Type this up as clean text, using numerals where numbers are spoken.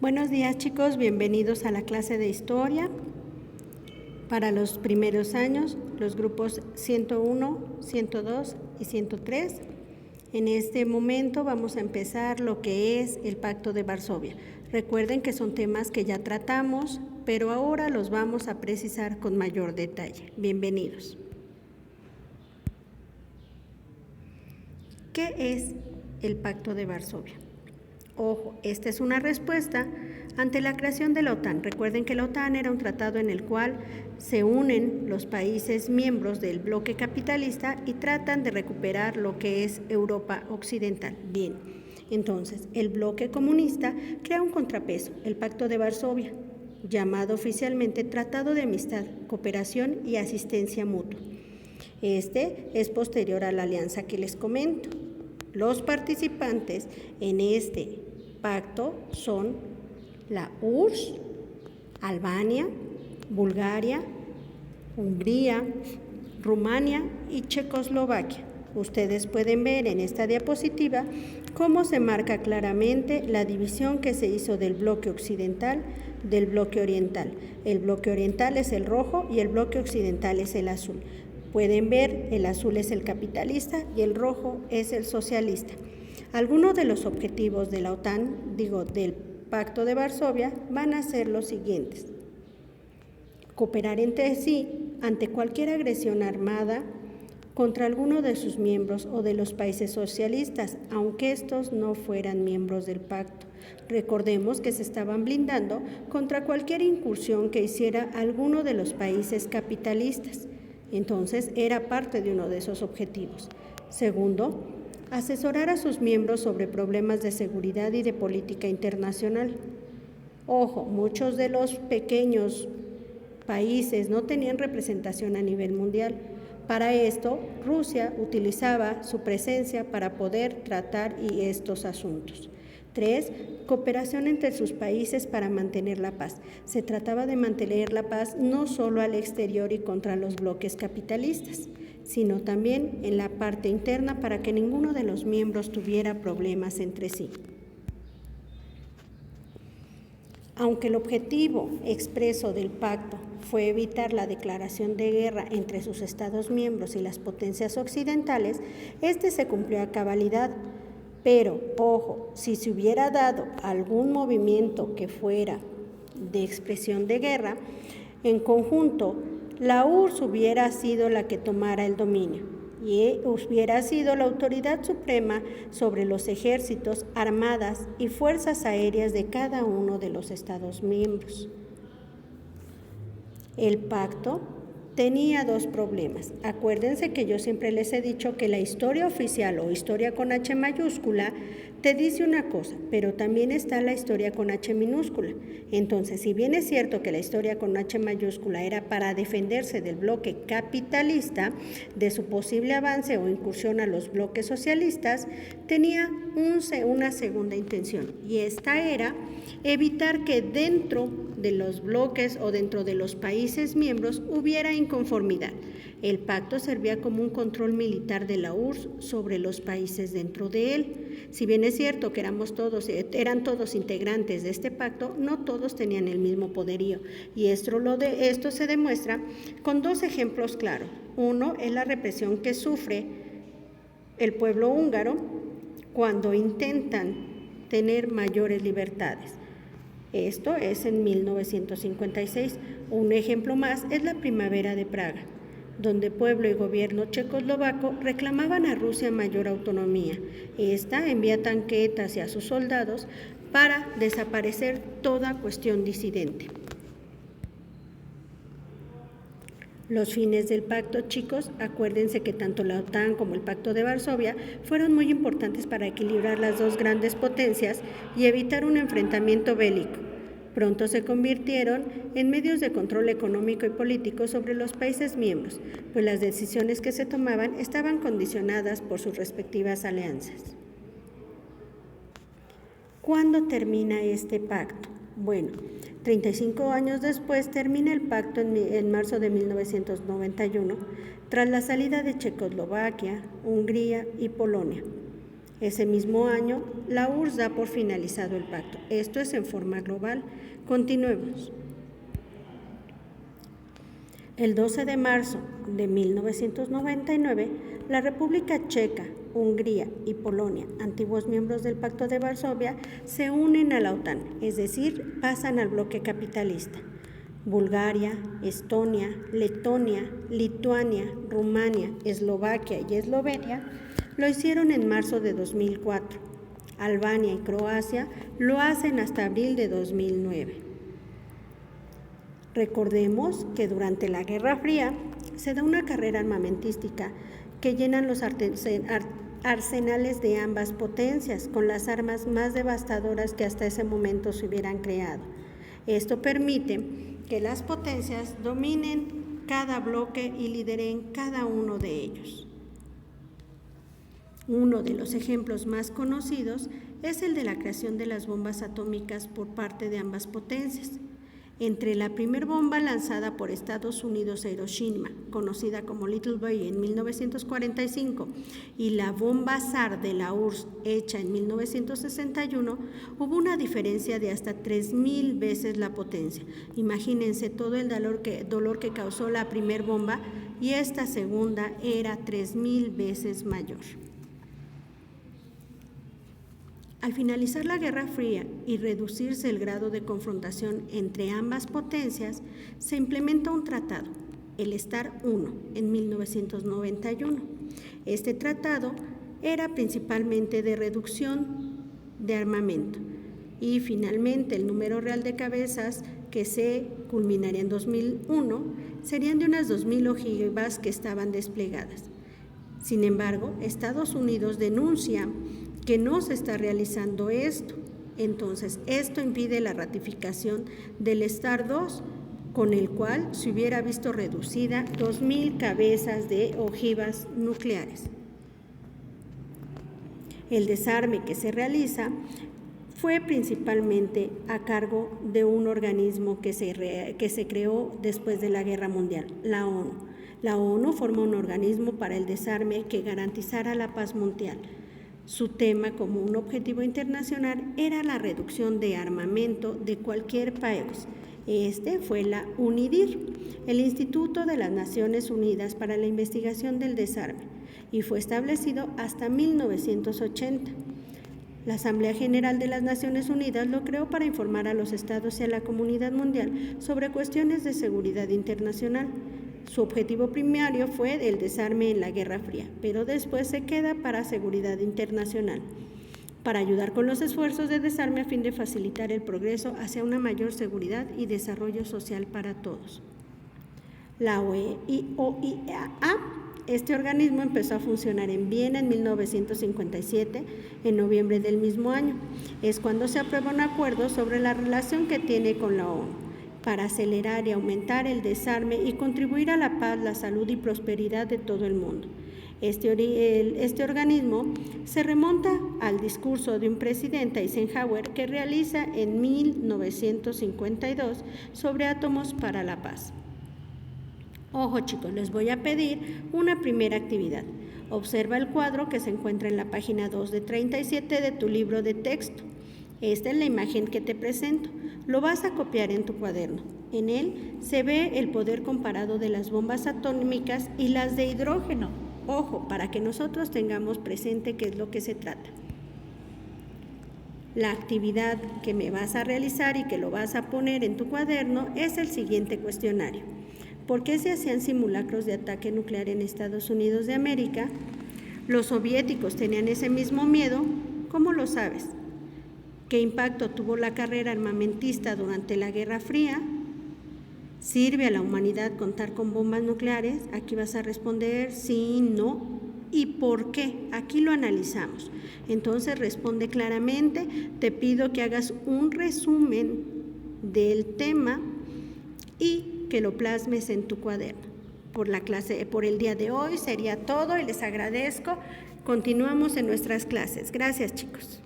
Buenos días, chicos, bienvenidos a la clase de historia. Para los primeros años, los grupos 101, 102 y 103. En este momento vamos a empezar lo que es el Pacto de Varsovia. Recuerden que son temas que ya tratamos, pero ahora los vamos a precisar con mayor detalle. Bienvenidos. ¿Qué es el Pacto de Varsovia? Ojo, esta es una respuesta ante la creación de la OTAN. Recuerden que la OTAN era un tratado en el cual se unen los países miembros del bloque capitalista y tratan de recuperar lo que es Europa Occidental. Bien, entonces el bloque comunista crea un contrapeso, el Pacto de Varsovia, llamado oficialmente Tratado de Amistad, Cooperación y Asistencia Mutua. Este es posterior a la alianza que les comento. Los participantes en este pacto son la URSS, Albania, Bulgaria, Hungría, Rumania y Checoslovaquia. Ustedes pueden ver en esta diapositiva cómo se marca claramente la división que se hizo del bloque occidental del bloque oriental. El bloque oriental es el rojo y el bloque occidental es el azul. Pueden ver, el azul es el capitalista y el rojo es el socialista. Algunos de los objetivos de la OTAN, del Pacto de Varsovia, van a ser los siguientes: cooperar entre sí ante cualquier agresión armada contra alguno de sus miembros o de los países socialistas, aunque estos no fueran miembros del pacto. Recordemos que se estaban blindando contra cualquier incursión que hiciera alguno de los países capitalistas. Entonces, era parte de uno de esos objetivos. Segundo, asesorar a sus miembros sobre problemas de seguridad y de política internacional. Ojo, muchos de los pequeños países no tenían representación a nivel mundial. Para esto, Rusia utilizaba su presencia para poder tratar estos asuntos. 3. Cooperación entre sus países para mantener la paz. Se trataba de mantener la paz no solo al exterior y contra los bloques capitalistas, sino también en la parte interna para que ninguno de los miembros tuviera problemas entre sí. Aunque el objetivo expreso del pacto fue evitar la declaración de guerra entre sus Estados miembros y las potencias occidentales, este se cumplió a cabalidad. Pero, ojo, si se hubiera dado algún movimiento que fuera de expresión de guerra, en conjunto, la URSS hubiera sido la que tomara el dominio y hubiera sido la autoridad suprema sobre los ejércitos, armadas y fuerzas aéreas de cada uno de los Estados miembros. El pacto tenía dos problemas. Acuérdense que yo siempre les he dicho que la historia oficial o historia con H mayúscula te dice una cosa, pero también está la historia con H minúscula. Entonces, si bien es cierto que la historia con H mayúscula era para defenderse del bloque capitalista, de su posible avance o incursión a los bloques socialistas, tenía una segunda intención, y esta era evitar que dentro de los bloques o dentro de los países miembros hubiera inconformidad. El pacto servía como un control militar de la URSS sobre los países dentro de él. Si bien es cierto que eran todos integrantes de este pacto, no todos tenían el mismo poderío. Y esto se demuestra con dos ejemplos claros. Uno es la represión que sufre el pueblo húngaro cuando intentan tener mayores libertades. Esto es en 1956. Un ejemplo más es la Primavera de Praga, donde pueblo y gobierno checoslovaco reclamaban a Rusia mayor autonomía. Esta envía tanquetas y a sus soldados para desaparecer toda cuestión disidente. Los fines del pacto, chicos, acuérdense que tanto la OTAN como el Pacto de Varsovia fueron muy importantes para equilibrar las dos grandes potencias y evitar un enfrentamiento bélico. Pronto se convirtieron en medios de control económico y político sobre los países miembros, pues las decisiones que se tomaban estaban condicionadas por sus respectivas alianzas. ¿Cuándo termina este pacto? Bueno, 35 años después termina el pacto en marzo de 1991, tras la salida de Checoslovaquia, Hungría y Polonia. Ese mismo año, la URSS da por finalizado el pacto. Esto es en forma global. Continuemos. El 12 de marzo de 1999, la República Checa, Hungría y Polonia, antiguos miembros del Pacto de Varsovia, se unen a la OTAN, es decir, pasan al bloque capitalista. Bulgaria, Estonia, Letonia, Lituania, Rumania, Eslovaquia y Eslovenia lo hicieron en marzo de 2004. Albania y Croacia lo hacen hasta abril de 2009. Recordemos que durante la Guerra Fría se da una carrera armamentística que llenan los arsenales de ambas potencias con las armas más devastadoras que hasta ese momento se hubieran creado. Esto permite que las potencias dominen cada bloque y lideren cada uno de ellos. Uno de los ejemplos más conocidos es el de la creación de las bombas atómicas por parte de ambas potencias. Entre la primera bomba lanzada por Estados Unidos a Hiroshima, conocida como Little Boy en 1945, y la bomba SAR de la URSS hecha en 1961, hubo una diferencia de hasta 3,000 veces la potencia. Imagínense todo el dolor que causó la primera bomba, y esta segunda era 3,000 veces mayor. Al finalizar la Guerra Fría y reducirse el grado de confrontación entre ambas potencias, se implementó un tratado, el START I, en 1991. Este tratado era principalmente de reducción de armamento y finalmente el número real de cabezas que se culminaría en 2001 serían de unas 2,000 ojivas que estaban desplegadas. Sin embargo, Estados Unidos denuncia que no se está realizando esto. Entonces, esto impide la ratificación del START II, con el cual se hubiera visto reducida 2,000 cabezas de ojivas nucleares. El desarme que se realiza fue principalmente a cargo de un organismo que se creó después de la Guerra Mundial, la ONU. La ONU formó un organismo para el desarme que garantizara la paz mundial. Su tema como un objetivo internacional era la reducción de armamento de cualquier país. Este fue la UNIDIR, el Instituto de las Naciones Unidas para la Investigación del Desarme, y fue establecido hasta 1980. La Asamblea General de las Naciones Unidas lo creó para informar a los estados y a la comunidad mundial sobre cuestiones de seguridad internacional. Su objetivo primario fue el desarme en la Guerra Fría, pero después se queda para seguridad internacional, para ayudar con los esfuerzos de desarme a fin de facilitar el progreso hacia una mayor seguridad y desarrollo social para todos. La OIAA, este organismo empezó a funcionar en Viena en 1957, en noviembre del mismo año. Es cuando se aprueba un acuerdo sobre la relación que tiene con la ONU, para acelerar y aumentar el desarme y contribuir a la paz, la salud y prosperidad de todo el mundo. Este organismo se remonta al discurso de un presidente, Eisenhower, que realiza en 1952 sobre átomos para la paz. Ojo chicos, les voy a pedir una primera actividad. Observa el cuadro que se encuentra en la página 2 de 37 de tu libro de texto. Esta es la imagen que te presento. Lo vas a copiar en tu cuaderno. En él se ve el poder comparado de las bombas atómicas y las de hidrógeno. Ojo, para que nosotros tengamos presente qué es lo que se trata. La actividad que me vas a realizar y que lo vas a poner en tu cuaderno es el siguiente cuestionario. ¿Por qué se hacían simulacros de ataque nuclear en Estados Unidos de América? ¿Los soviéticos tenían ese mismo miedo? ¿Cómo lo sabes? ¿Qué impacto tuvo la carrera armamentista durante la Guerra Fría? ¿Sirve a la humanidad contar con bombas nucleares? Aquí vas a responder sí, no. ¿Y por qué? Aquí lo analizamos. Entonces responde claramente. Te pido que hagas un resumen del tema y que lo plasmes en tu cuaderno. Por el día de hoy sería todo y les agradezco. Continuamos en nuestras clases. Gracias, chicos.